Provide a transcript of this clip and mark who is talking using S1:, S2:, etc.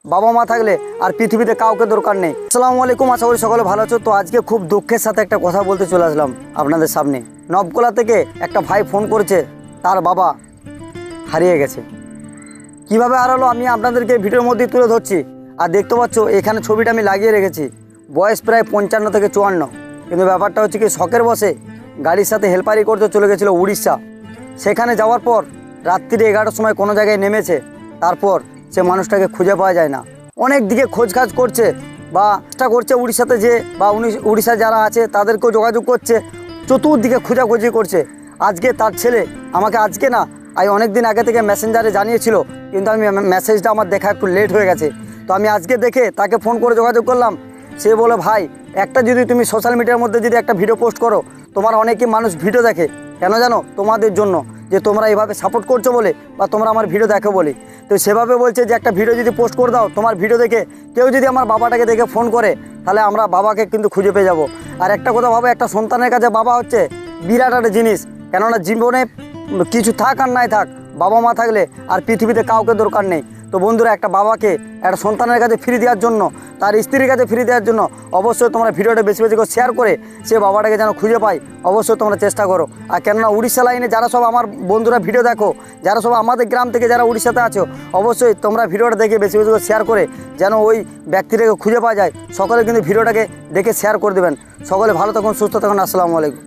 S1: বাবা মা থাকলে আর পৃথিবীতে কাউকে দরকার নেই। আসসালামু আলাইকুম, আশা করি সকলে ভালো আছো। তো আজকে খুব দুঃখের সাথে একটা কথা বলতে চলে আসলাম আপনাদের সামনে। নবগোলা থেকে একটা ভাই ফোন করেছে, তার বাবা হারিয়ে গেছে। কিভাবে হারালো আমি আপনাদেরকে ভিডিওর মধ্যে তুলে ধরছি। আর দেখতে পাচ্ছ এখানে ছবিটা আমি লাগিয়ে রেখেছি। বয়স প্রায় 55 থেকে 54, কিন্তু ব্যাপারটা হচ্ছে কি শখের বসে গাড়ির সাথে হেল্পারি করতে চলে গেছিলো উড়িষ্যা। সেখানে যাওয়ার পর রাত্রিরে 11টার সময় কোনো জায়গায় নেমেছে। তারপর সে মানুষটাকে খুঁজে পাওয়া যায় না। অনেক দিকে খোঁজখাজ করছে বা চেষ্টা করছে উড়িষ্যাতে, যে বা উড়িষ্যা যারা আছে তাদেরকেও যোগাযোগ করছে, চতুর্দিকে খোঁজাখুঁজি করছে। আজকে তার ছেলে আমাকে, আজকে না আমি অনেক দিন আগে থেকে মেসেঞ্জারে জানিয়েছিল, কিন্তু আমি মেসেজটা আমার দেখা একটু লেট হয়ে গেছে। তো আমি আজকে দেখে তাকে ফোন করে যোগাযোগ করলাম। সে বলে, ভাই একটা যদি তুমি সোশ্যাল মিডিয়ার মধ্যে যদি একটা ভিডিও পোস্ট করো, তোমার অনেকই মানুষ ভিডিও দেখে, কেন জানো? তোমাদের জন্য, যে তোমরা এইভাবে সাপোর্ট করছো বলে বা তোমরা আমার ভিডিও দেখো বলে। তো সেভাবে বলছে যে একটা ভিডিও যদি পোস্ট করে দাও, তোমার ভিডিও দেখে কেউ যদি আমার বাবাটাকে দেখে ফোন করে, তাহলে আমরা বাবাকে কিন্তু খুঁজে পেয়ে যাব। আর একটা কথা ভাবো, একটা সন্তানের কাছে বাবা হচ্ছে বিরাট একটা জিনিস। কেননা জীবনে কিছু থাক আর নাই থাক, বাবা মা থাকলে আর পৃথিবীতে কাউকে দরকার নেই। তো বন্ধুরা, একটা বাবাকে একটা সন্তানের কাছে ফিরে দেওয়ার জন্য, তার স্ত্রীর কাছে ফিরে দেওয়ার জন্য অবশ্যই তোমরা ভিডিওটা বেশি বেশি করে শেয়ার করে সে বাবাটাকে যেন খুঁজে পাই, অবশ্যই তোমরা চেষ্টা করো। আর কেননা উড়িষ্যা লাইনে যারা সব আমার বন্ধুরা ভিডিও দেখো, যারা সব আমাদের গ্রাম থেকে যারা উড়িষ্যাতে আছো, অবশ্যই তোমরা ভিডিওটা দেখে বেশি বেশি করে শেয়ার করে যেন ওই ব্যক্তিটাকে খুঁজে পাওয়া যায়। সকলে কিন্তু ভিডিওটাকে দেখে শেয়ার করে দেবেন। সকলে ভালো থাকুন, সুস্থ থাকুন। আসসালামু আলাইকুম।